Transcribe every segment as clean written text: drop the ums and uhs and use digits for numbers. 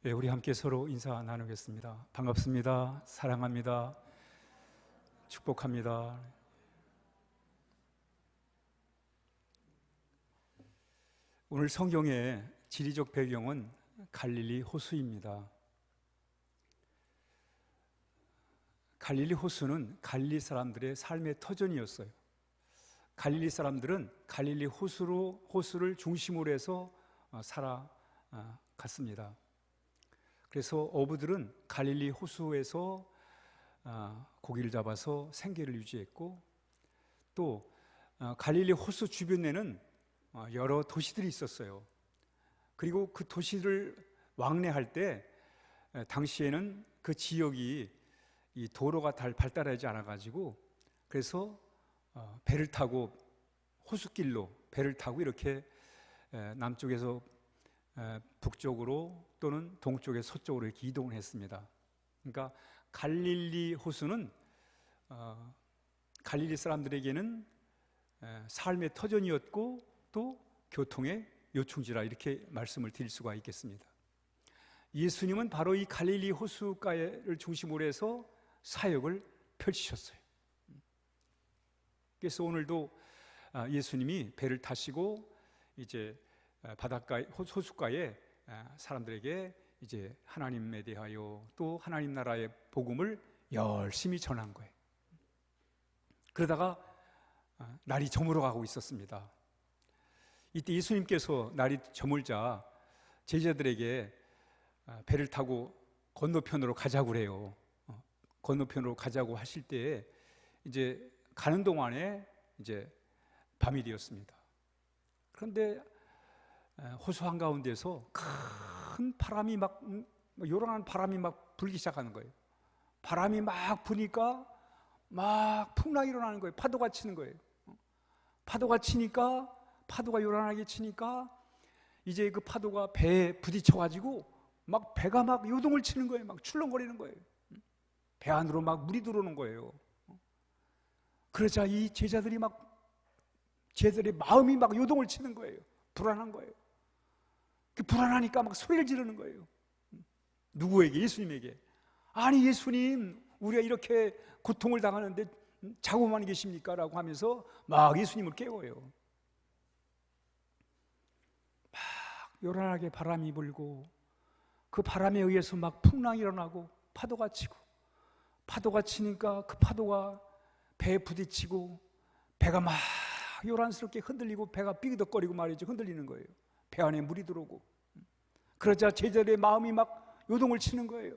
예, 우리 함께 서로 인사 나누겠습니다. 반갑습니다. 사랑합니다. 축복합니다. 오늘 성경의 지리적 배경은 갈릴리 호수입니다. 갈릴리 호수는 갈릴리 사람들의 삶의 터전이었어요. 갈릴리 사람들은 갈릴리 호수를 중심으로 해서 살아갔습니다. 그래서 어부들은 갈릴리 호수에서 고기를 잡아서 생계를 유지했고, 또 갈릴리 호수 주변에는 여러 도시들이 있었어요. 그리고 그 도시를 왕래할 때 당시에는 그 지역이 이 도로가 발달하지 않아가지고, 그래서 배를 타고 호수길로 배를 타고 이렇게 남쪽에서 북쪽으로 또는 동쪽에서 서쪽으로 이렇게 이동을 했습니다. 그러니까 갈릴리 호수는 갈릴리 사람들에게는 삶의 터전이었고 또 교통의 요충지라, 이렇게 말씀을 드릴 수가 있겠습니다. 예수님은 바로 이 갈릴리 호수가를 중심으로 해서 사역을 펼치셨어요. 그래서 오늘도 예수님이 배를 타시고 이제 바닷가 호숫가에 사람들에게 이제 하나님에 대하여 또 하나님 나라의 복음을 열심히 전한 거예요. 그러다가 날이 저물어 가고 있었습니다. 이때 예수님께서 날이 저물자 제자들에게 배를 타고 건너편으로 가자고 그래요. 건너편으로 가자고 하실 때에 이제 가는 동안에 이제 밤이 되었습니다. 그런데 호수 한가운데서 큰 바람이 막 요란한 바람이 막 불기 시작하는 거예요. 바람이 막 부니까 막 풍랑이 일어나는 거예요. 파도가 치는 거예요. 파도가 치니까, 파도가 요란하게 치니까 이제 그 파도가 배에 부딪혀가지고 막 배가 막 요동을 치는 거예요. 막 출렁거리는 거예요. 배 안으로 막 물이 들어오는 거예요. 그러자 이 제자들의 마음이 막 요동을 치는 거예요. 불안한 거예요. 불안하니까 막 소리를 지르는 거예요. 누구에게? 예수님에게. 아니 예수님, 우리가 이렇게 고통을 당하는데 자고만 계십니까? 라고 하면서 막 예수님을 깨워요. 막 요란하게 바람이 불고 그 바람에 의해서 막 풍랑이 일어나고 파도가 치고, 파도가 치니까 그 파도가 배에 부딪히고 배가 막 요란스럽게 흔들리고 배가 삐그덕거리고 말이죠. 흔들리는 거예요. 배 안에 물이 들어오고. 그러자 제자들의 마음이 막 요동을 치는 거예요.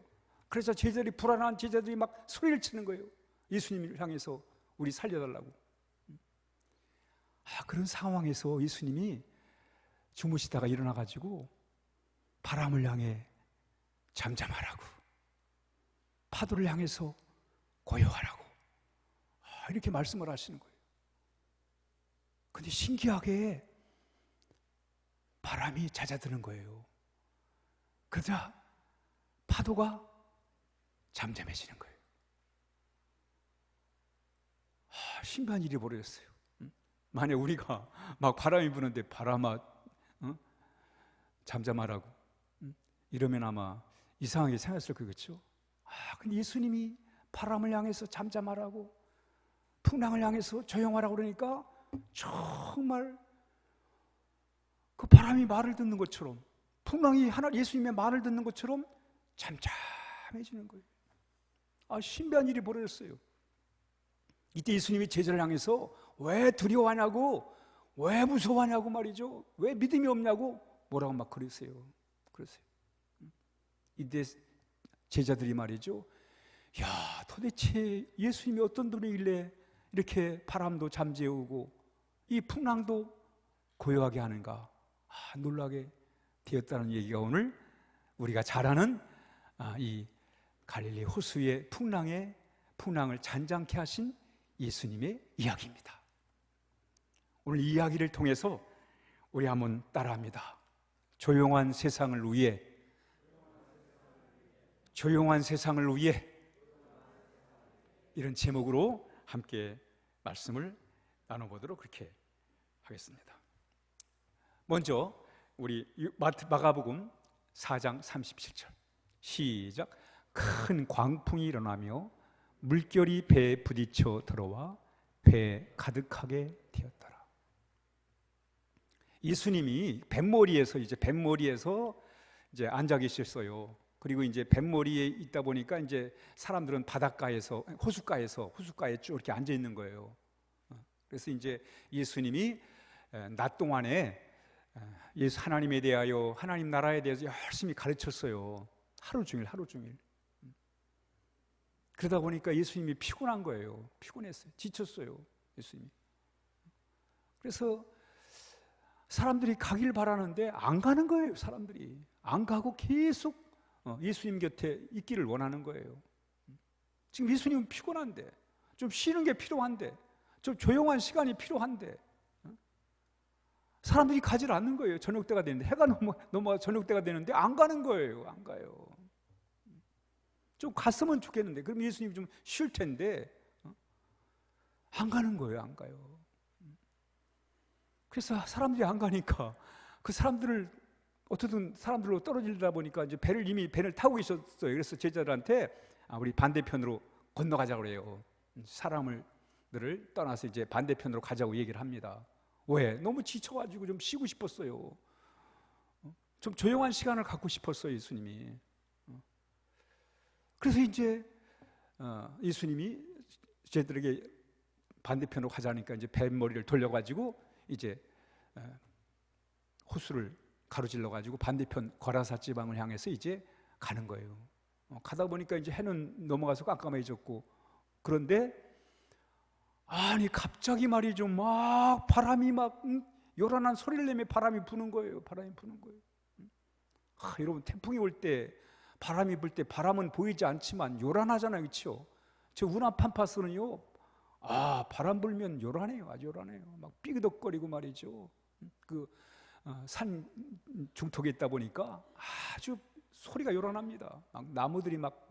그래서 불안한 제자들이 막 소리를 치는 거예요. 예수님을 향해서 우리 살려달라고. 그런 상황에서 예수님이 주무시다가 일어나가지고 바람을 향해 잠잠하라고, 파도를 향해서 고요하라고 이렇게 말씀을 하시는 거예요. 근데 신기하게 바람이 잦아드는 거예요. 그러자 파도가 잠잠해지는 거예요. 신기한 일이 벌어졌어요. 만약 우리가 막 바람이 부는데 바람아 잠잠하라고 이러면 아마 이상하게 생각했을 거겠죠. 근데 예수님이 바람을 향해서 잠잠하라고, 풍랑을 향해서 조용하라고 그러니까 정말 그 바람이 말을 듣는 것처럼, 풍랑이 예수님의 말을 듣는 것처럼 잠잠해지는 거예요. 신비한 일이 벌어졌어요. 이때 예수님이 제자를 향해서 왜 두려워하냐고, 왜 무서워하냐고 말이죠. 왜 믿음이 없냐고 뭐라고 막 그러세요. 이때 제자들이 말이죠. 야, 도대체 예수님이 어떤 분이길래 이렇게 바람도 잠재우고 이 풍랑도 고요하게 하는가, 놀라게 되었다는 얘기가 오늘 우리가 잘 아는 이 갈릴리 호수의 풍랑을 잔잔케 하신 예수님의 이야기입니다. 오늘 이 이야기를 통해서 우리 한번 따라합니다. 조용한 세상을 위해, 조용한 세상을 위해, 이런 제목으로 함께 말씀을 나눠보도록 그렇게 하겠습니다. 먼저 우리 마가복음 4장 37절 시작. 큰 광풍이 일어나며 물결이 배에 부딪혀 들어와 배에 가득하게 되었더라. 예수님이 뱃머리에서 이제 앉아 계셨어요. 그리고 이제 뱃머리에 있다 보니까 이제 사람들은 바닷가에서 호숫가에 쭉 이렇게 앉아 있는 거예요. 그래서 이제 예수님이 낮 동안에 예수 하나님에 대하여, 하나님 나라에 대해서 열심히 가르쳤어요. 하루 종일. 그러다 보니까 예수님이 피곤한 거예요. 피곤했어요. 지쳤어요, 예수님이. 그래서 사람들이 가길 바라는데 안 가는 거예요. 사람들이 안 가고 계속 예수님 곁에 있기를 원하는 거예요. 지금 예수님은 피곤한데, 좀 쉬는 게 필요한데, 좀 조용한 시간이 필요한데 사람들이 가질 않는 거예요. 저녁 때가 되는데, 해가 넘어가 저녁 때가 되는데 안 가는 거예요. 안 가요. 좀 갔으면 좋겠는데, 그럼 예수님이 좀 쉴 텐데 안 가는 거예요. 안 가요. 그래서 사람들이 안 가니까 그 사람들을 어떻든 사람들로 떨어지다 보니까 이제 배를 타고 계셨어요. 그래서 제자들한테 우리 반대편으로 건너가자고 그래요. 사람들을 떠나서 이제 반대편으로 가자고 얘기를 합니다. 왜? 너무 지쳐가지고 좀 쉬고 싶었어요. 좀 조용한 시간을 갖고 싶었어요, 예수님이. 그래서 이제 예수님이 제들에게 반대편으로 가자니까 이제 뱃머리를 돌려가지고 이제 호수를 가로질러가지고 반대편 거라사 지방을 향해서 이제 가는 거예요. 가다 보니까 이제 해는 넘어가서 깜깜해졌고, 그런데 아니 갑자기 말이죠, 막 바람이 막 요란한 소리를 내며 바람이 부는 거예요. 여러분, 태풍이 올 때, 바람이 불 때 바람은 보이지 않지만 요란하잖아요, 그렇죠? 저 우나팜파스는요, 바람 불면 요란해요. 아주 요란해요. 막 삐그덕거리고 말이죠. 산 중턱에 있다 보니까 아주 소리가 요란합니다. 막 나무들이 막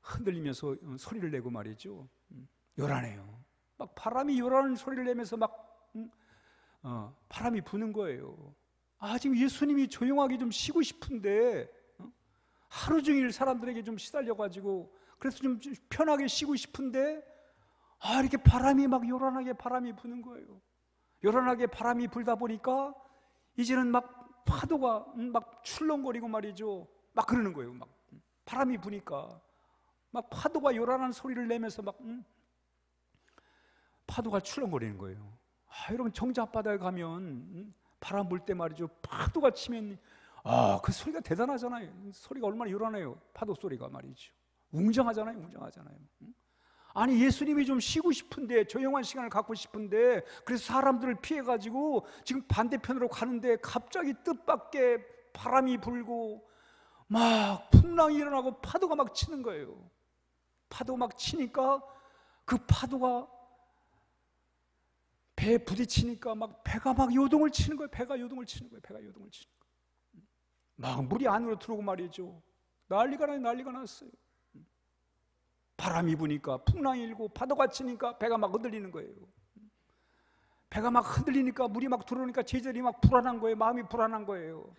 흔들리면서 소리를 내고 말이죠. 요란해요. 막 바람이 요란한 소리를 내면서 막 바람이 부는 거예요. 지금 예수님이 조용하게 좀 쉬고 싶은데 하루 종일 사람들에게 좀 시달려가지고, 그래서 좀 편하게 쉬고 싶은데 이렇게 바람이 막 요란하게 바람이 부는 거예요. 요란하게 바람이 불다 보니까 이제는 막 파도가 막 출렁거리고 말이죠. 막 그러는 거예요. 막 바람이 부니까 막 파도가 요란한 소리를 내면서 막 파도가 출렁거리는 거예요. 여러분, 정자 앞바다에 가면 바람 불 때 말이죠, 파도가 치면 그 소리가 대단하잖아요. 소리가 얼마나 요란해요. 파도 소리가 말이죠. 웅장하잖아요. 아니, 예수님이 좀 쉬고 싶은데, 조용한 시간을 갖고 싶은데, 그래서 사람들을 피해가지고 지금 반대편으로 가는데 갑자기 뜻밖의 바람이 불고 막 풍랑이 일어나고 파도가 막 치는 거예요. 파도가 막 치니까 그 파도가 배에 부딪히니까 막 배가 막 요동을 치는 거예요. 배가 요동을 치는 거예요. 막 물이 안으로 들어오고 말이죠. 난리가 났어요. 바람이 부니까, 풍랑이 일고 파도가 치니까 배가 막 흔들리는 거예요. 배가 막 흔들리니까, 물이 막 들어오니까 제자들이 막 불안한 거예요. 마음이 불안한 거예요.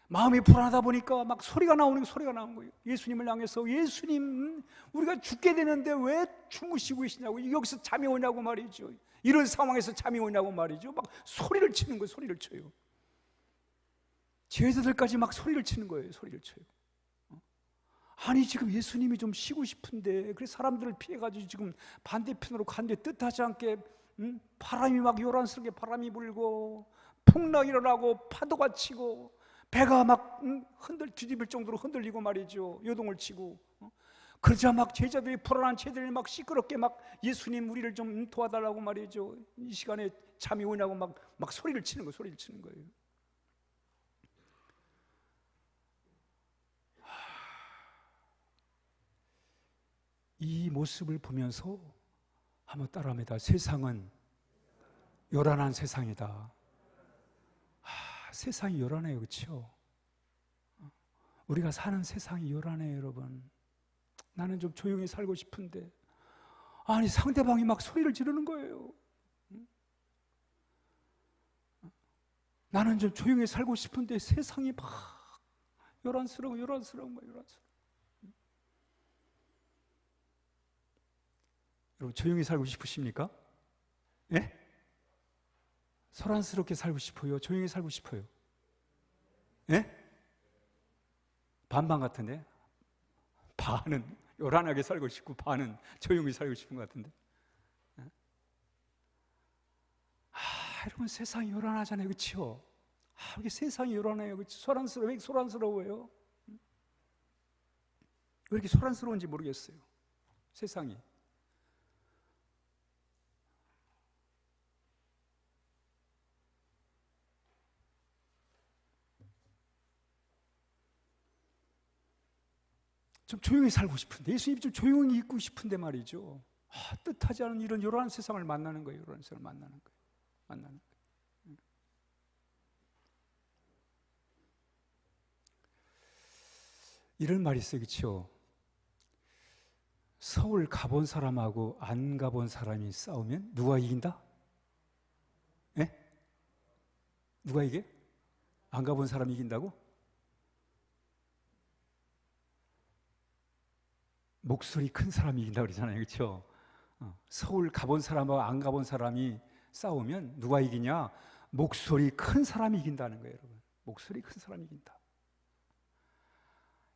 마음이 불안하다 보니까 막 소리가 나오는 거예요. 예수님을 향해서, 예수님, 우리가 죽게 되는데 왜 주무시고 계시냐고, 여기서 잠이 오냐고 말이죠. 이런 상황에서 잠이 오냐고 말이죠. 막 소리를 치는 거예요. 소리를 쳐요. 제자들까지 막 소리를 치는 거예요. 소리를 쳐요. 아니, 지금 예수님이 좀 쉬고 싶은데, 그래서 사람들을 피해가지고 지금 반대편으로 갔는데 뜻하지 않게 바람이 막 요란스럽게 바람이 불고 풍랑이 일어나고 파도가 치고 배가 막 뒤집을 정도로 흔들리고 말이죠. 요동을 치고. 그러자 막 불안한 제자들이 막 시끄럽게 막 예수님, 우리를 좀 도와달라고 말이죠. 이 시간에 잠이 오냐고 막 소리를 치는 거예요. 이 모습을 보면서 한번 따라합니다. 세상은 요란한 세상이다. 세상이 요란해요, 그렇죠? 우리가 사는 세상이 요란해요, 여러분. 나는 좀 조용히 살고 싶은데, 아니, 상대방이 막 소리를 지르는 거예요. 나는 좀 조용히 살고 싶은데 세상이 막 요란스러운 거예요, 요란스러운. 여러분, 조용히 살고 싶으십니까? 예? 소란스럽게 살고 싶어요? 조용히 살고 싶어요? 예? 반반 같은데? 반은 요란하게 살고 싶고 반은 조용히 살고 싶은 것 같은데. 여러분, 세상이 요란하잖아요, 그렇죠? 이게 세상이 요란해요, 그렇죠? 왜 이렇게 소란스러워요? 왜 이렇게 소란스러운지 모르겠어요, 세상이. 좀 조용히 살고 싶은데, 예수님 좀 조용히 있고 싶은데 말이죠. 뜻하지 않은 이런 요란한 세상을 만나는 거예요. 요란한 세상을 만나는 거예요. 이런 말이 있어요, 그렇죠? 서울 가본 사람하고 안 가본 사람이 싸우면 누가 이긴다? 예? 누가 이게? 안 가본 사람이 이긴다고? 목소리 큰 사람이 이긴다고 그러잖아요, 그렇죠? 서울 가본 사람하고 안 가본 사람이 싸우면 누가 이기냐? 목소리 큰 사람이 이긴다는 거예요, 여러분. 목소리 큰 사람이 이긴다.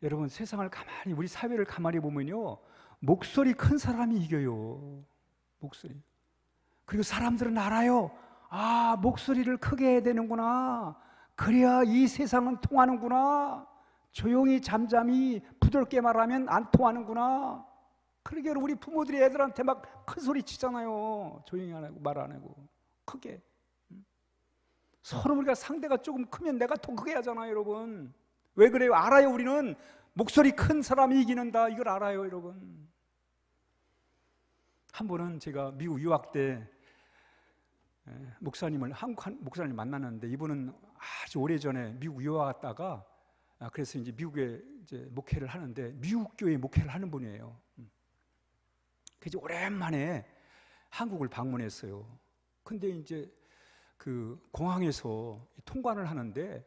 여러분, 세상을 가만히, 우리 사회를 가만히 보면요, 목소리 큰 사람이 이겨요. 목소리. 그리고 사람들은 알아요. 목소리를 크게 해야 되는구나. 그래야 이 세상은 통하는구나. 조용히 잠잠히 부드럽게 말하면 안 통하는구나. 그러게 우리 부모들이 애들한테 막 큰 소리 치잖아요. 조용히 안 하고 말 안 하고 크게. 서로 우리가 상대가 조금 크면 내가 더 크게 하잖아요, 여러분. 왜 그래요? 알아요. 우리는 목소리 큰 사람이 이기는다, 이걸 알아요, 여러분. 한 번은 제가 미국 유학 때 한국 목사님 만났는데, 이분은 아주 오래전에 미국 유학 갔다가 그래서 이제 미국에 이제 목회를 하는데, 미국 교회 목회를 하는 분이에요. 그래서 오랜만에 한국을 방문했어요. 근데 이제 그 공항에서 통관을 하는데,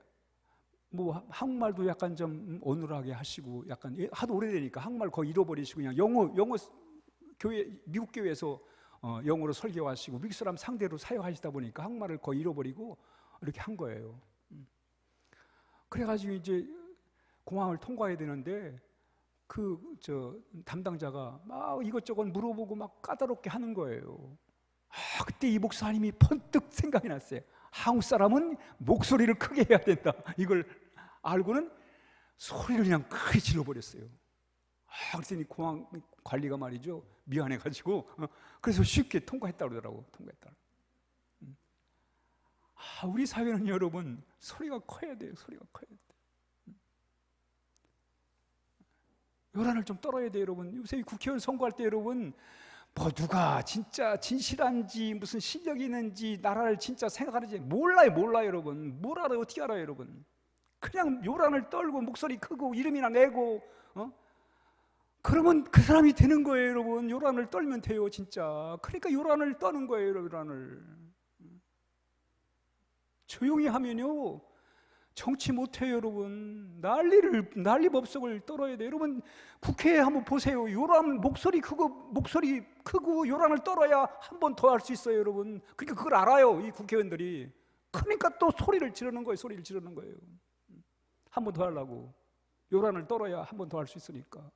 뭐 한국말도 약간 좀 어눌하게 하시고, 약간 하도 오래되니까 한국말 거의 잃어버리시고 그냥 영어 교회, 미국 교회에서 영어로 설교하시고 미국 사람 상대로 사역하시다 보니까 한국말을 거의 잃어버리고 이렇게 한 거예요. 그래가지고 이제 공항을 통과해야 되는데, 담당자가 막 이것저것 물어보고 막 까다롭게 하는 거예요. 그때 이 목사님이 번뜩 생각이 났어요. 한국 사람은 목소리를 크게 해야 된다, 이걸 알고는 소리를 그냥 크게 질러버렸어요. 그랬더니 공항 관리가 말이죠, 미안해가지고 그래서 쉽게 통과했다 그러더라고. 우리 사회는 여러분 소리가 커야 돼요. 소리가 커야 돼요. 요란을 좀 떨어야 돼요, 여러분. 요새 국회의원 선거할 때 여러분, 뭐 누가 진짜 진실한지 무슨 실력이 있는지 나라를 진짜 생각하는지 몰라요, 여러분. 뭘 알아요? 어떻게 알아요, 여러분? 그냥 요란을 떨고 목소리 크고 이름이나 내고 그러면 그 사람이 되는 거예요, 여러분. 요란을 떨면 돼요, 진짜. 그러니까 요란을 떠는 거예요, 요란을. 조용히 하면요 정치 못해요, 여러분. 난리 법석을 떨어야 돼요. 여러분, 국회에 한번 보세요. 요란 목소리 크고 요란을 떨어야 한 번 더 할 수 있어요, 여러분. 그러니까 그걸 알아요, 이 국회의원들이. 그러니까 또 소리를 지르는 거예요. 한 번 더 하려고. 요란을 떨어야 한 번 더 할 수 있으니까.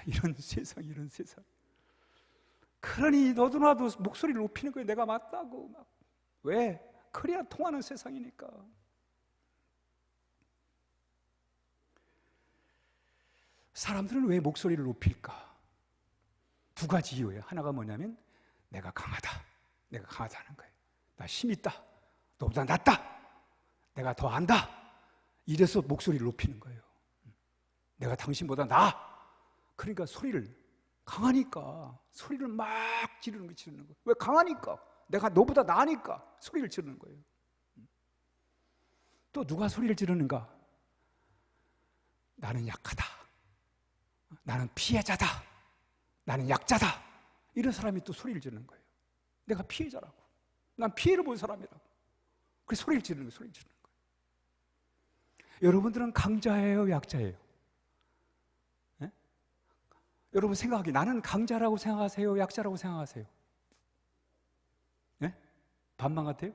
이런 세상. 그러니 너도 나도 목소리를 높이는 거예요. 내가 맞다고 막. 왜? 그래야 통하는 세상이니까. 사람들은 왜 목소리를 높일까? 두 가지 이유예요. 하나가 뭐냐면 내가 강하다는 거예요. 나 힘 있다. 너보다 낫다. 내가 더 안다. 이래서 목소리를 높이는 거예요. 내가 당신보다 나아. 그러니까 소리를 강하니까 소리를 막 지르는 거예요. 왜? 강하니까. 내가 너보다 나으니까 소리를 지르는 거예요. 또 누가 소리를 지르는가? 나는 약하다. 나는 피해자다. 나는 약자다. 이런 사람이 또 소리를 지르는 거예요. 내가 피해자라고. 난 피해를 본 사람이라고. 그래서 소리를 지르는 거예요. 여러분들은 강자예요, 약자예요? 예? 여러분 생각하기 나는 강자라고 생각하세요, 약자라고 생각하세요? 예? 반반 같아요?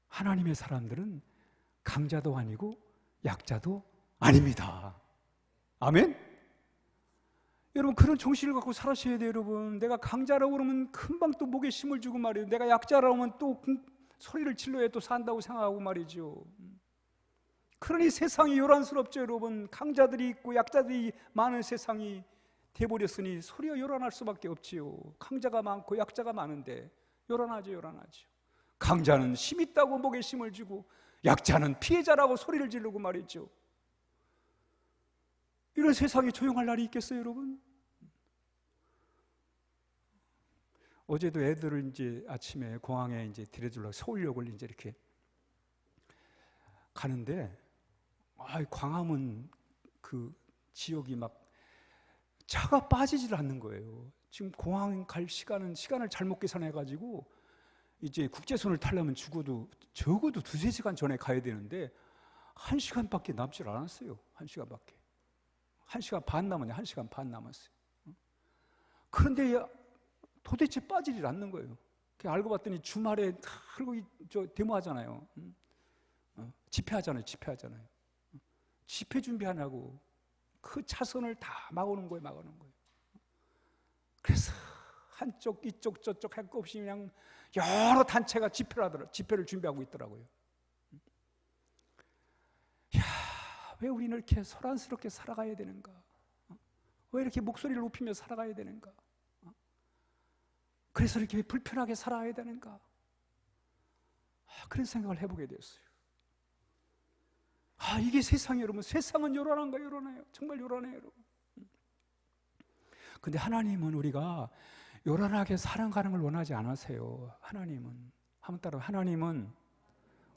하나님의 사람들은 강자도 아니고 약자도 아닙니다. 아멘? 여러분 그런 정신을 갖고 살아셔야 돼요. 여러분 내가 강자라고 그러면 금방 또 목에 힘을 주고 말이에요. 내가 약자라고 하면 또 소리를 질러야 또 산다고 생각하고 말이죠. 그러니 세상이 요란스럽죠. 여러분 강자들이 있고 약자들이 많은 세상이 돼버렸으니 소리가 요란할 수밖에 없지요. 강자가 많고 약자가 많은데 요란하죠. 요란하죠. 강자는 힘 있다고 목에 힘을 주고 약자는 피해자라고 소리를 지르고 말이죠. 이런 세상이 조용할 날이 있겠어요, 여러분? 어제도 애들을 이제 아침에 공항에 이제 데려주려고 서울역을 이제 이렇게 가는데, 광화문 그 지역이 막 차가 빠지질 않는 거예요. 지금 공항 갈 시간을 잘못 계산해가지고 이제 국제선을 타려면 적어도 2-3시간 전에 가야 되는데 1시간밖에 남질 않았어요. 1시간밖에. 1시간 반 남았냐? 1시간 반 남았어요. 그런데 도대체 빠지질 않는 거예요. 알고 봤더니 주말에 데모하잖아요. 집회하잖아요. 집회 준비하냐고 그 차선을 다 막아놓은 거예요. 그래서 한쪽 이쪽 저쪽 할 거 없이 그냥 여러 단체가 집회를 준비하고 있더라고요. 왜 우리는 이렇게 소란스럽게 살아가야 되는가? 왜 이렇게 목소리를 높이며 살아가야 되는가? 그래서 이렇게 불편하게 살아야 되는가? 그런 생각을 해보게 됐어요. 이게 세상이에요, 여러분. 세상은 요란한가? 요란해요. 정말 요란해요, 여러분. 근데 하나님은 우리가 요란하게 살아가는 걸 원하지 않으세요. 하나님은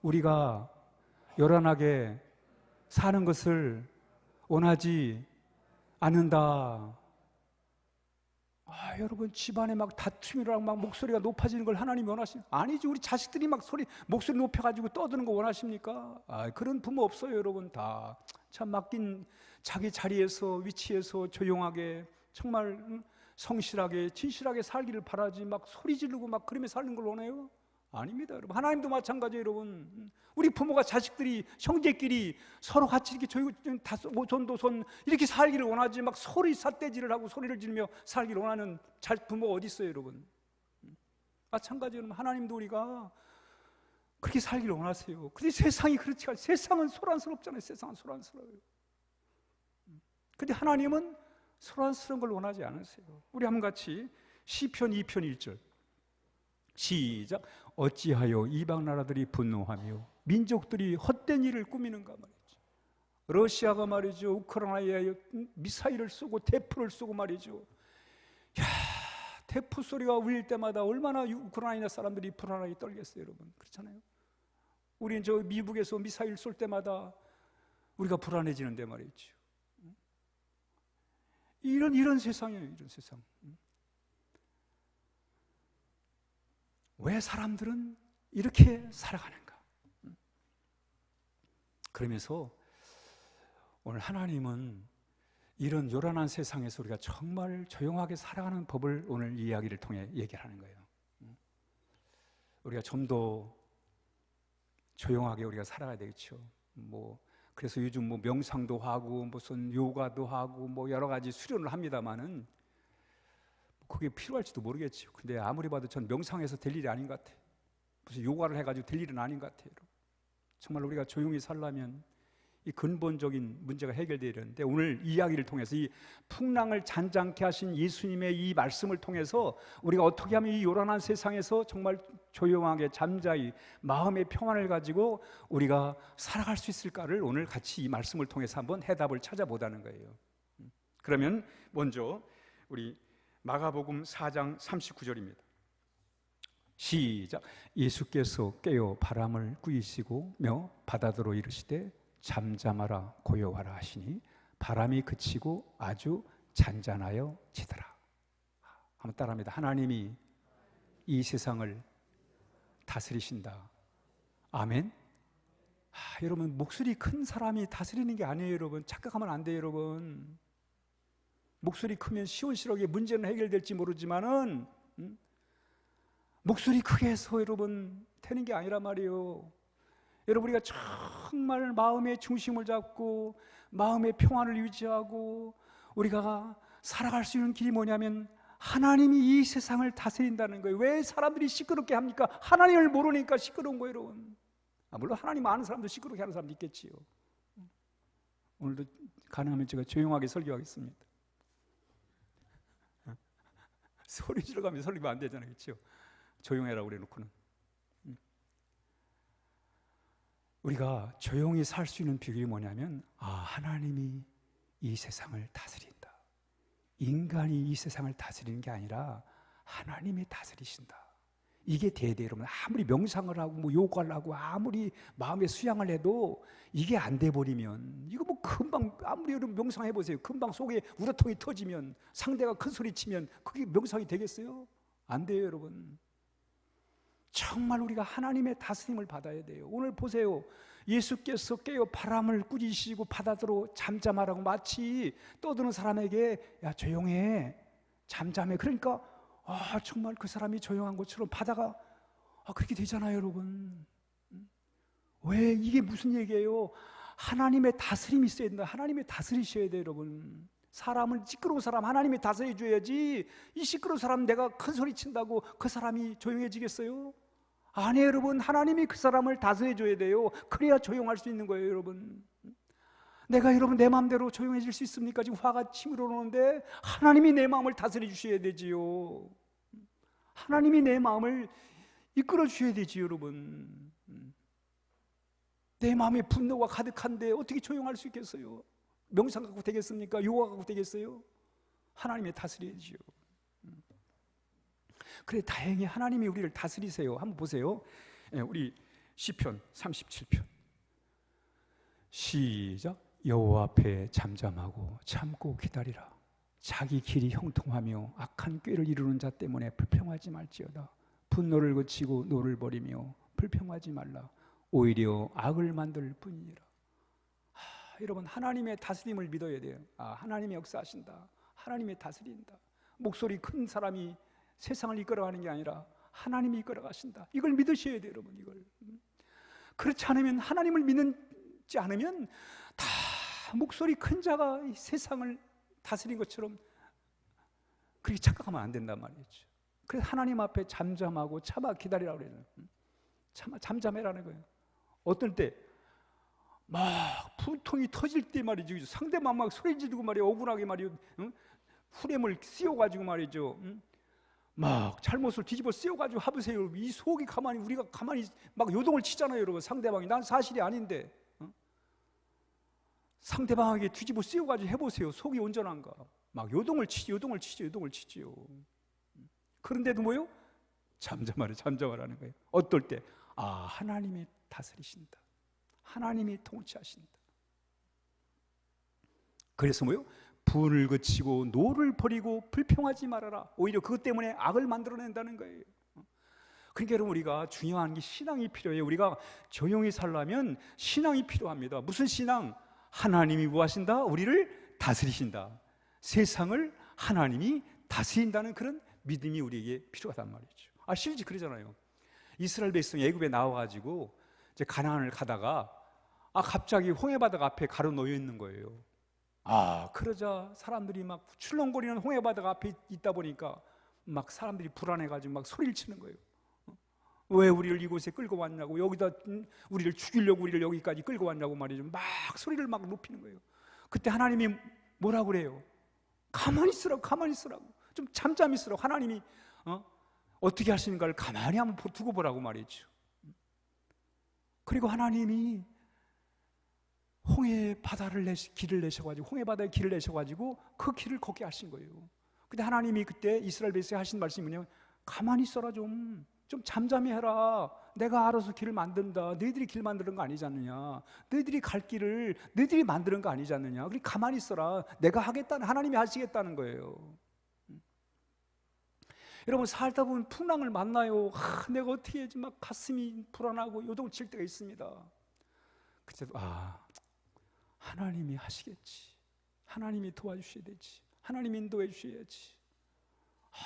우리가 요란하게 사는 것을 원하지 않는다. 여러분 집안에 막 다툼이 일어나고 막 목소리가 높아지는 걸 하나님이 원하십니까? 아니지. 우리 자식들이 막 목소리 높여가지고 떠드는 거 원하십니까? 그런 부모 없어요, 여러분. 다 참 맡긴 자기 자리에서 위치에서 조용하게 정말 성실하게 진실하게 살기를 바라지 막 소리 지르고 막 그러며 사는 걸 원해요? 아닙니다, 여러분. 하나님도 마찬가지예요, 여러분. 우리 부모가 자식들이 형제끼리 서로 같이 이렇게 오손도손 이렇게 살기를 원하지 막 소리 삿대질을 하고 소리를 지르며 살기를 원하는 부모가 어디 있어요, 여러분? 마찬가지로 하나님도 우리가 그렇게 살기를 원하세요. 근데 세상이 그렇지 않아요. 세상은 소란스럽잖아요. 세상은 소란스러워요. 근데 하나님은 소란스러운 걸 원하지 않으세요. 우리 한번 같이 시편 2편 1절 시작. 어찌하여 이방 나라들이 분노하며 민족들이 헛된 일을 꾸미는가 말이죠. 러시아가 말이죠, 우크라이나에 미사일을 쏘고 대포를 쏘고 말이죠. 대포 소리가 울릴 때마다 얼마나 우크라이나 사람들이 불안하게 떨겠어요, 여러분. 그렇잖아요. 우리는 저 미국에서 미사일 쏠 때마다 우리가 불안해지는데 말이죠. 이런 세상이에요, 이런 세상. 왜 사람들은 이렇게 살아가는가? 그러면서 오늘 하나님은 이런 요란한 세상에서 우리가 정말 조용하게 살아가는 법을 오늘 이 이야기를 통해 얘기하는 거예요. 우리가 좀 더 조용하게 우리가 살아가야 되겠죠. 그래서 요즘 명상도 하고 무슨 요가도 하고 여러 가지 수련을 합니다만은 그게 필요할지도 모르겠죠. 근데 아무리 봐도 전 명상해서 될 일이 아닌 것 같아요. 무슨 요가를 해가지고 될 일은 아닌 것 같아요. 정말 우리가 조용히 살려면 이 근본적인 문제가 해결되어야 되는데, 오늘 이 이야기를 통해서 이 풍랑을 잔잔케 하신 예수님의 이 말씀을 통해서 우리가 어떻게 하면 이 요란한 세상에서 정말 조용하게 잠자히 마음의 평안을 가지고 우리가 살아갈 수 있을까를 오늘 같이 이 말씀을 통해서 한번 해답을 찾아보자는 거예요. 그러면 먼저 우리 마가복음 4장 39절입니다. 시작. 예수께서 깨어 바람을 꾸이시고며 바다더러 이르시되 잠잠하라 고요하라 하시니 바람이 그치고 아주 잔잔하여 지더라. 한번 따라합니다. 하나님이 이 세상을 다스리신다. 아멘. 여러분, 목소리 큰 사람이 다스리는 게 아니에요. 여러분, 착각하면 안 돼요. 여러분, 목소리 크면 시원시원하게 문제는 해결될지 모르지만은 목소리 크게 해서 여러분 되는 게 아니란 말이에요. 여러분, 우리가 정말 마음의 중심을 잡고 마음의 평안을 유지하고 우리가 살아갈 수 있는 길이 뭐냐면 하나님이 이 세상을 다스린다는 거예요. 왜 사람들이 시끄럽게 합니까? 하나님을 모르니까 시끄러운 거예요. 여러분, 물론 하나님 아는 사람도 시끄럽게 하는 사람도 있겠지요. 오늘도 가능하면 제가 조용하게 설교하겠습니다. 소리 질러가면서 설교하면 안 되잖아요, 그렇죠? 조용해라고 그래놓고는. 우리가 조용히 살 수 있는 비결이 뭐냐면 하나님이 이 세상을 다스린다. 인간이 이 세상을 다스리는 게 아니라 하나님이 다스리신다. 이게 대대. 여러분, 아무리 명상을 하고 요가를 하고 아무리 마음의 수양을 해도 이게 안 돼 버리면 이거 금방, 아무리 여러분 명상해 보세요. 금방 속에 우라통이 터지면, 상대가 큰 소리 치면 그게 명상이 되겠어요? 안 돼요, 여러분. 정말 우리가 하나님의 다스림을 받아야 돼요. 오늘 보세요. 예수께서 깨어 바람을 꾸짖으시고 바다로 잠잠하라고 마치 떠드는 사람에게 야, 조용해, 잠잠해. 그러니까 정말 그 사람이 조용한 것처럼 바다가 그렇게 되잖아요, 여러분. 왜? 이게 무슨 얘기예요? 하나님의 다스림이 있어야 된다. 하나님의 다스리셔야 돼요, 여러분. 사람을, 시끄러운 사람 하나님이 다스려 줘야지. 이 시끄러운 사람 내가 큰 소리 친다고 그 사람이 조용해지겠어요? 아니에요, 여러분. 하나님이 그 사람을 다스려 줘야 돼요. 그래야 조용할 수 있는 거예요, 여러분. 내가 여러분 내 마음대로 조용해질 수 있습니까? 지금 화가 치밀어 오는데 하나님이 내 마음을 다스려 주셔야 되지요. 하나님이 내 마음을 이끌어 주셔야 되지요, 여러분. 내 마음에 분노가 가득한데 어떻게 조용할 수 있겠어요? 명상 갖고 되겠습니까? 요가 갖고 되겠어요? 하나님이 다스려야지요. 그래, 다행히 하나님이 우리를 다스리세요. 한번 보세요. 우리 시편 37편 시작. 여호와 앞에 잠잠하고 참고 기다리라. 자기 길이 형통하며 악한 꾀를 이루는 자 때문에 불평하지 말지어다. 분노를 그치고 노를 버리며 불평하지 말라. 오히려 악을 만들 뿐이니라. 여러분, 하나님의 다스림을 믿어야 돼요. 하나님의 역사하신다. 하나님의 다스린다. 목소리 큰 사람이 세상을 이끌어가는 게 아니라 하나님이 이끌어가신다. 이걸 믿으셔야 돼요, 여러분. 이걸. 그렇지 않으면, 하나님을 믿지 않으면 다 목소리 큰 자가 이 세상을 다스린 것처럼 그렇게 착각하면 안 된단 말이죠. 그래서 하나님 앞에 잠잠하고 참아 기다리라고 그래요. 잠잠해라는 거예요. 어떨 때 막 분통이 터질 때 말이죠. 상대방 막 소리 지르고 말이에요. 억울하게 말이에요. 후렴을 씌워가지고 말이죠. 막 잘못을 뒤집어 씌워가지고 해보세요. 이 속이 가만히, 우리가 가만히 막 요동을 치잖아요, 여러분. 상대방이 난 사실이 아닌데 상대방에게 뒤집어 씌워가지고 해보세요. 속이 온전한가? 막 요동을 치지요. 그런데도 뭐요? 잠잠하라는 거예요. 어떨 때? 하나님이 다스리신다. 하나님이 통치하신다. 그래서 뭐요? 분을 그치고 노를 버리고 불평하지 말아라. 오히려 그것 때문에 악을 만들어낸다는 거예요. 그러니까 여러분, 우리가 중요한 게 신앙이 필요해요. 우리가 조용히 살려면 신앙이 필요합니다. 무슨 신앙? 하나님이 뭐 하신다? 우리를 다스리신다. 세상을 하나님이 다스린다는 그런 믿음이 우리에게 필요하단 말이죠. 실제 그러잖아요. 이스라엘 백성이 애굽에 나와가지고 이제 가나안을 가다가 갑자기 홍해바다가 앞에 가로놓여 있는 거예요. 그러자 사람들이 막 출렁거리는 홍해바다가 앞에 있다 보니까 막 사람들이 불안해가지고 막 소리를 치는 거예요. 왜 우리를 이곳에 끌고 왔냐고, 여기다 우리를 죽이려고 우리를 여기까지 끌고 왔냐고 말이죠. 막 소리를 막 높이는 거예요. 그때 하나님이 뭐라고 그래요? 가만히 있으라고. 좀 잠잠히 있으라고. 하나님이 어떻게 하시는가를 가만히 한번 두고 보라고 말이죠. 그리고 하나님이 길을 내셔가지고 홍해 바다에 길을 내셔가지고 그 길을 걷게 하신 거예요. 근데 하나님이 그때 이스라엘 백성에 하신 말씀이 뭐냐면 가만히 있어라, 좀 잠잠히 해라. 내가 알아서 길을 만든다. 너희들이 길 만드는 거 아니지 않느냐. 너희들이 갈 길을 너희들이 만드는 거 아니지 않느냐. 그러니 가만히 있어라. 내가 하겠다는, 하나님이 하시겠다는 거예요. 여러분 살다 보면 풍랑을 만나요. 내가 어떻게 해야지 막 가슴이 불안하고 요동칠 때가 있습니다. 그때도 하나님이 하시겠지, 하나님이 도와주셔야 되지, 하나님이 인도해 주셔야지.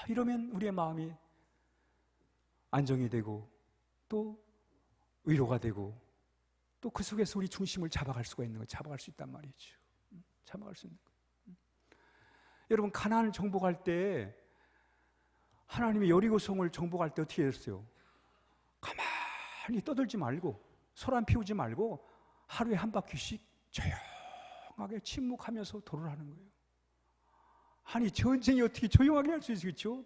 이러면 우리의 마음이 안정이 되고 또 위로가 되고 또 그 속에서 우리 중심을 잡아갈 수가 있는 거예요. 잡아갈 수 있단 말이죠. 잡아갈 수 있는 거예요. 여러분 가나안을 정복할 때 하나님이 여리고성을 정복할 때 어떻게 했어요? 가만히 떠들지 말고 소란 피우지 말고 하루에 한 바퀴씩 조용하게 침묵하면서 도를 하는 거예요. 아니 전쟁이 어떻게 조용하게 할 수 있겠죠?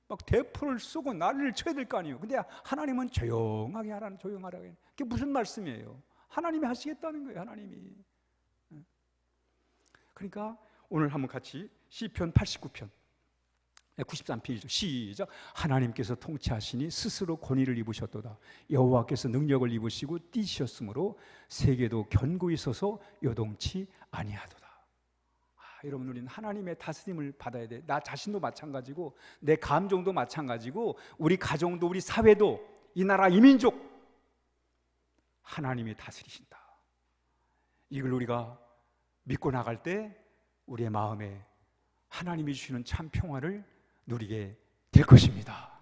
막 대포를 쏘고 난리를 쳐야 될 거 아니에요. 근데 하나님은 조용하게 하라는, 조용하라고 해요. 그게 무슨 말씀이에요? 하나님이 하시겠다는 거예요. 하나님이. 그러니까 오늘 한번 같이 시편 89편 93페이지 시작. 하나님께서 통치하시니 스스로 권위를 입으셨도다. 여호와께서 능력을 입으시고 뛰셨으므로 세계도 견고히 서서 요동치 아니하도다. 여러분 우리는 하나님의 다스림을 받아야 돼. 나 자신도 마찬가지고 내 감정도 마찬가지고 우리 가정도 우리 사회도 이 나라 이 민족 하나님이 다스리신다. 이걸 우리가 믿고 나갈 때 우리의 마음에 하나님이 주시는 참 평화를 누리게 될 것입니다.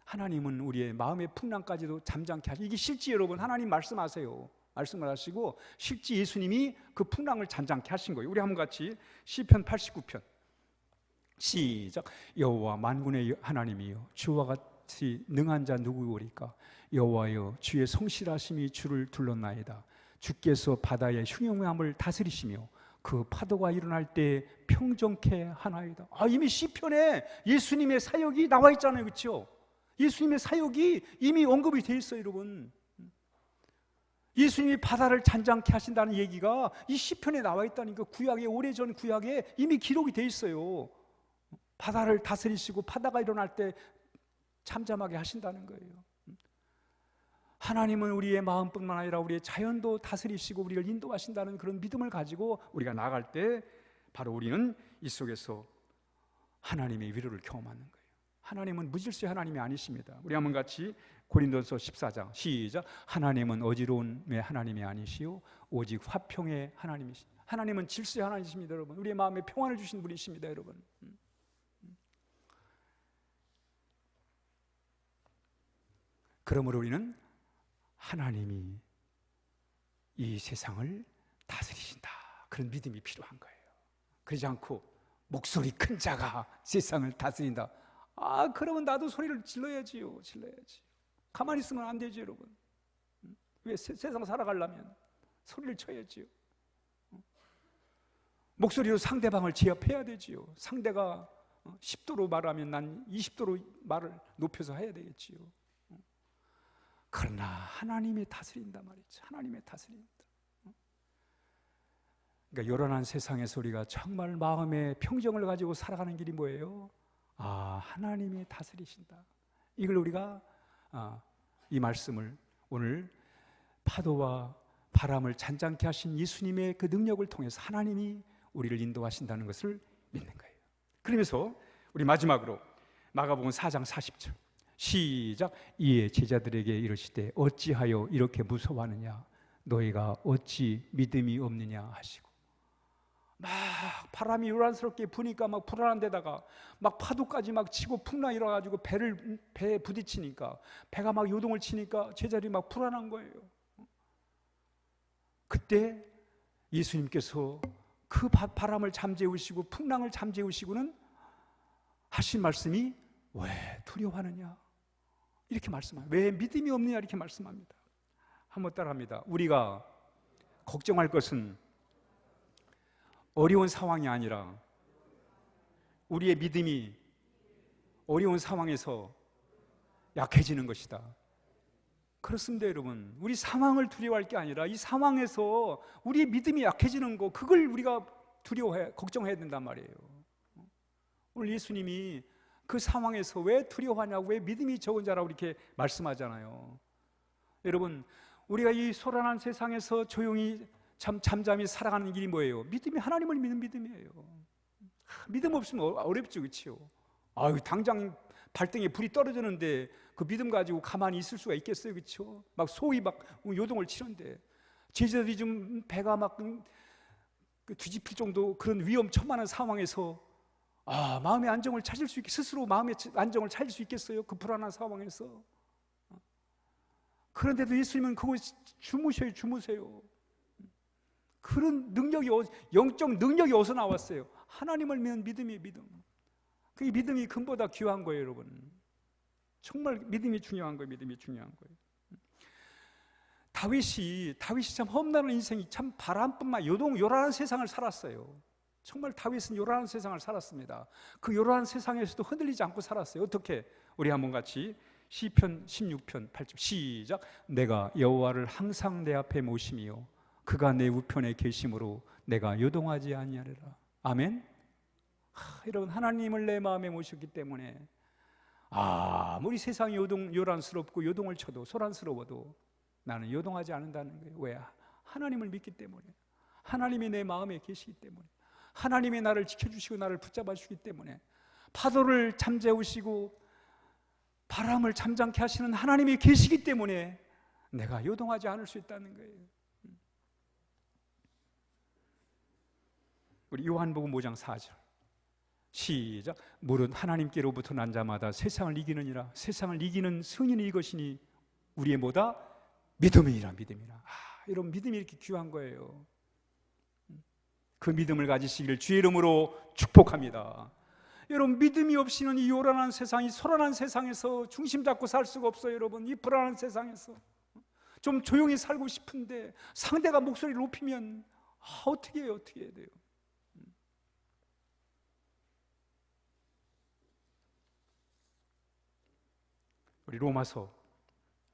하나님은 우리의 마음의 풍랑까지도 잠잠케 하시고, 이게 실제 여러분 하나님 말씀하세요. 말씀을 하시고 실제 예수님이 그 풍랑을 잔잔케 하신 거예요. 우리 한번 같이 시편 89편 시작. 여호와 만군의 하나님이여 주와 같이 능한 자 누구오리까? 여호와여 주의 성실하심이 주를 둘렀나이다. 주께서 바다의 흉흉함을 다스리시며 그 파도가 일어날 때 평정케 하나이다. 이미 시편에 예수님의 사역이 나와 있잖아요. 그렇죠? 예수님의 사역이 이미 언급이 돼 있어요. 여러분 예수님이 바다를 잔잔케 하신다는 얘기가 이 시편에 나와 있다니까. 구약에, 오래전 구약에 이미 기록이 돼 있어요. 바다를 다스리시고 바다가 일어날 때 잠잠하게 하신다는 거예요. 하나님은 우리의 마음뿐만 아니라 우리의 자연도 다스리시고 우리를 인도하신다는 그런 믿음을 가지고 우리가 나갈 때 바로 우리는 이 속에서 하나님의 위로를 경험하는 거예요. 하나님은 무질서의 하나님이 아니십니다. 우리 한번 같이 고린도서 14장 시작. 하나님은 어지러움의 하나님이 아니시오 오직 화평의 하나님이십니다. 하나님은 질서의 하나님이십니다. 여러분 우리의 마음에 평안을 주신 분이십니다. 여러분 그러므로 우리는 하나님이 이 세상을 다스리신다 그런 믿음이 필요한 거예요. 그러지 않고 목소리 큰 자가 세상을 다스린다. 그러면 나도 소리를 질러야지요. 가만히 있으면 안 되지 여러분. 왜 세상 살아가려면 소리를 쳐야지요. 목소리로 상대방을 제압해야 되지요. 상대가 10도로 말하면 난 20도로 말을 높여서 해야 되겠지요. 그러나 하나님이 다스린다 말이죠. 하나님이 다스린다. 그러니까 요란한 세상에서 우리가 정말 마음의 평정을 가지고 살아가는 길이 뭐예요? 하나님이 다스리신다. 이걸 우리가 이 말씀을 오늘 파도와 바람을 잔잔케 하신 예수님의 그 능력을 통해서 하나님이 우리를 인도하신다는 것을 믿는 거예요. 그러면서 우리 마지막으로 마가복음 4장 40절 시작. 이에 제자들에게 이르시되 어찌하여 이렇게 무서워하느냐 너희가 어찌 믿음이 없느냐 하시고, 막 바람이 요란스럽게 부니까 막 불안한 데다가 막 파도까지 막 치고 풍랑이 일어나가지고 배에 부딪히니까 배가 막 요동을 치니까 제자들이 막 불안한 거예요. 그때 예수님께서 그 바람을 잠재우시고 풍랑을 잠재우시고는 하신 말씀이 왜 두려워하느냐 이렇게 말씀합니다. 왜 믿음이 없느냐 이렇게 말씀합니다. 한번 따라합니다. 우리가 걱정할 것은 어려운 상황이 아니라 우리의 믿음이 어려운 상황에서 약해지는 것이다. 그렇습니다 여러분. 우리 상황을 두려워할 게 아니라 이 상황에서 우리의 믿음이 약해지는 거, 그걸 우리가 걱정해야 된단 말이에요. 오늘 예수님이 그 상황에서 왜 두려워하냐고, 왜 믿음이 적은 자라고 이렇게 말씀하잖아요. 여러분 우리가 이 소란한 세상에서 조용히 잠잠히 살아가는 길이 뭐예요? 믿음이 하나님을 믿는 믿음이에요. 믿음 없으면 어렵죠, 그렇죠? 아유, 당장 발등에 불이 떨어지는데 그 믿음 가지고 가만히 있을 수가 있겠어요, 그렇죠? 막 소위 막 요동을 치는데, 제자들이 좀 배가 막 뒤집힐 정도 그런 위험천만한 상황에서 마음의 안정을 찾을 수 있게, 스스로 마음의 안정을 찾을 수 있겠어요? 그 불안한 상황에서. 그런데도 예수님은 그곳 주무세요. 그런 능력이, 영적 능력이 어디서 나왔어요? 하나님을 믿는 믿음이에요, 믿음. 그 믿음이 금보다 귀한 거예요, 여러분. 정말 믿음이 중요한 거예요, 믿음이 중요한 거예요. 다윗이 참 험난한 인생이, 참 바람뿐만 요란한 세상을 살았어요. 정말 다윗은 요란한 세상을 살았습니다. 그 요란한 세상에서도 흔들리지 않고 살았어요. 어떻게? 우리 한번 같이 시편 16편 8절 시작. 내가 여호와를 항상 내 앞에 모심이요 그가 내 우편에 계심으로 내가 요동하지 아니하리라. 아멘. 여러분, 하나님을 내 마음에 모셨기 때문에 아무리 세상이 요란스럽고 요동을 쳐도 소란스러워도 나는 요동하지 않는다는 거예요. 왜? 하나님을 믿기 때문에, 하나님이 내 마음에 계시기 때문에, 하나님이 나를 지켜주시고 나를 붙잡아 주시기 때문에, 파도를 잠재우시고 바람을 잠잠케 하시는 하나님이 계시기 때문에 내가 요동하지 않을 수 있다는 거예요. 우리 요한복음 5장 4절 시작. 무릇 하나님께로부터 난 자마다 세상을 이기느니라. 세상을 이기는 승인이 이것이니 우리의 뭐다? 믿음이라. 이런 믿음이 이렇게 귀한 거예요. 그 믿음을 가지시기를 주의 이름으로 축복합니다. 여러분, 믿음이 없이는 이 요란한 세상, 이 소란한 세상에서 중심 잡고 살 수가 없어요. 여러분, 이 불안한 세상에서 좀 조용히 살고 싶은데 상대가 목소리를 높이면 어떻게 해야 돼요? 우리 로마서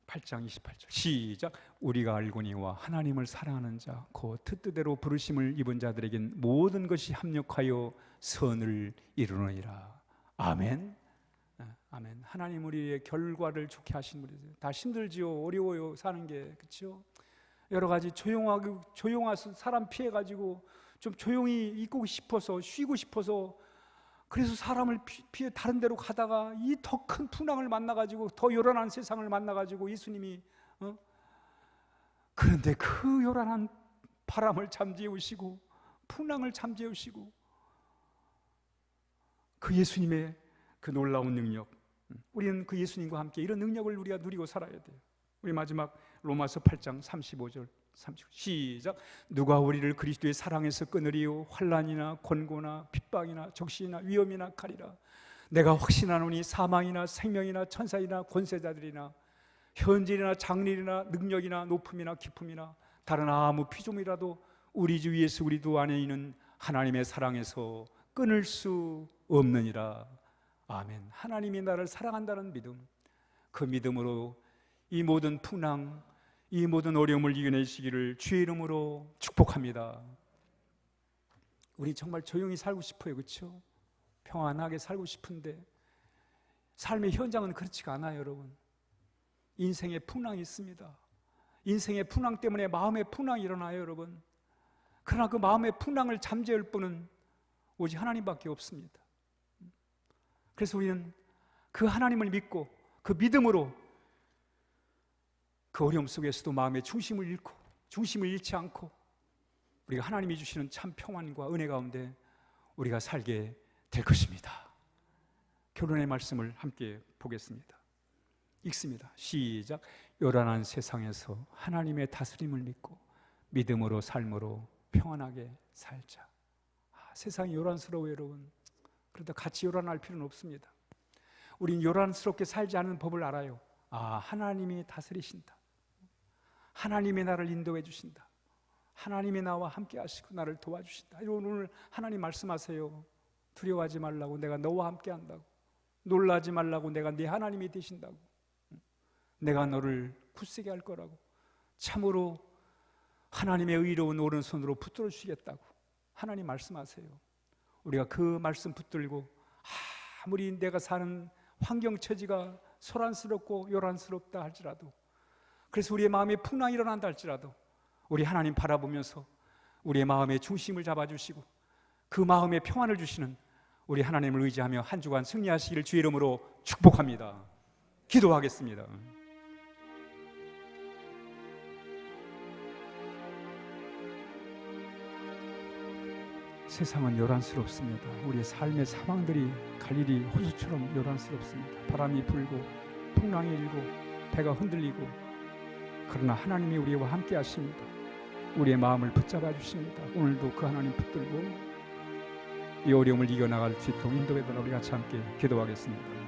8장 28절 시작. 우리가 알거니와 하나님을 사랑하는 자 곧 뜻대로 부르심을 입은 자들에겐 모든 것이 합력하여 선을 이루느니라. 아멘. 아멘. 하나님 우리의 결과를 좋게 하신 분이세요. 다 힘들지요, 어려워요, 사는 게. 그렇죠? 여러 가지 조용한 사람 피해 가지고 좀 조용히 있고 싶어서, 쉬고 싶어서, 그래서 사람을 피해 다른 데로 가다가 이 더 큰 풍랑을 만나가지고, 더 요란한 세상을 만나가지고 예수님이 그런데 그 요란한 바람을 잠재우시고 풍랑을 잠재우시고 그 예수님의 그 놀라운 능력, 우리는 그 예수님과 함께 이런 능력을 우리가 누리고 살아야 돼요. 우리 마지막 로마서 8장 35절 30 시작. 누가 우리를 그리스도의 사랑에서 끊으리요? 환난이나 권고나 핍박이나 적신이나 위험이나 칼이라. 내가 확신하노니 사망이나 생명이나 천사이나 권세자들이나 현질이나 장릴이나 능력이나 높음이나 깊음이나 다른 아무 피조물이라도 우리 주 예수 그리스도 안에 있는 하나님의 사랑에서 끊을 수 없느니라. 아멘. 하나님이 나를 사랑한다는 믿음, 그 믿음으로 이 모든 풍랑, 이 모든 어려움을 이겨내시기를 주의 이름으로 축복합니다. 우리 정말 조용히 살고 싶어요, 그렇죠? 평안하게 살고 싶은데 삶의 현장은 그렇지가 않아요, 여러분. 인생의 풍랑이 있습니다. 인생의 풍랑 때문에 마음의 풍랑이 일어나요, 여러분. 그러나 그 마음의 풍랑을 잠재울 분은 오직 하나님밖에 없습니다. 그래서 우리는 그 하나님을 믿고 그 믿음으로 그 어려움 속에서도 마음의 중심을 잃지 않고 우리가 하나님이 주시는 참 평안과 은혜 가운데 우리가 살게 될 것입니다. 결론의 말씀을 함께 보겠습니다. 읽습니다. 시작. 요란한 세상에서 하나님의 다스림을 믿고 믿음으로 삶으로 평안하게 살자. 세상이 요란스러워요, 여러분. 그러다 같이 요란할 필요는 없습니다. 우린 요란스럽게 살지 않는 법을 알아요. 하나님이 다스리신다. 하나님이 나를 인도해 주신다. 하나님이 나와 함께 하시고 나를 도와주신다. 오늘 하나님 말씀하세요. 두려워하지 말라고, 내가 너와 함께 한다고. 놀라지 말라고, 내가 네 하나님이 되신다고. 내가 너를 굳세게 할 거라고. 참으로 하나님의 의로운 오른손으로 붙들어 주시겠다고 하나님 말씀하세요. 우리가 그 말씀 붙들고 아무리 내가 사는 환경 처지가 소란스럽고 요란스럽다 할지라도, 그래서 우리의 마음에 풍랑이 일어난다 할지라도 우리 하나님 바라보면서 우리의 마음의 중심을 잡아주시고 그 마음에 평안을 주시는 우리 하나님을 의지하며 한 주간 승리하시기를 주의 이름으로 축복합니다. 기도하겠습니다. 세상은 요란스럽습니다. 우리의 삶의 상황들이 갈릴리 호수처럼 요란스럽습니다. 바람이 불고 풍랑이 일고 배가 흔들리고, 그러나 하나님이 우리와 함께 하십니다. 우리의 마음을 붙잡아 주십니다. 오늘도 그 하나님 붙들고 이 어려움을 이겨나갈 수 있도록 인도해 달라. 우리 같이 함께 기도하겠습니다.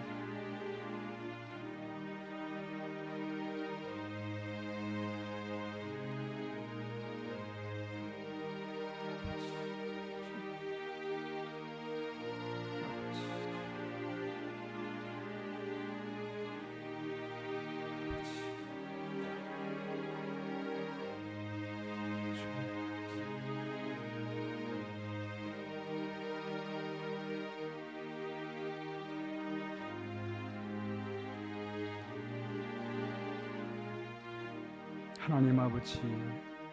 하나님 아버지,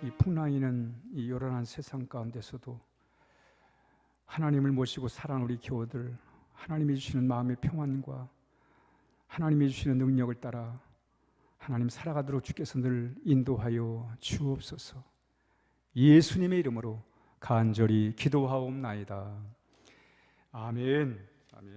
이 풍랑이는 이 요란한 세상 가운데서도 하나님을 모시고 살아가는 우리 교우들, 하나님이 주시는 마음의 평안과 하나님이 주시는 능력을 따라 하나님 살아가도록 주께서 늘 인도하여 주옵소서. 예수님의 이름으로 간절히 기도하옵나이다. 아멘. 아멘.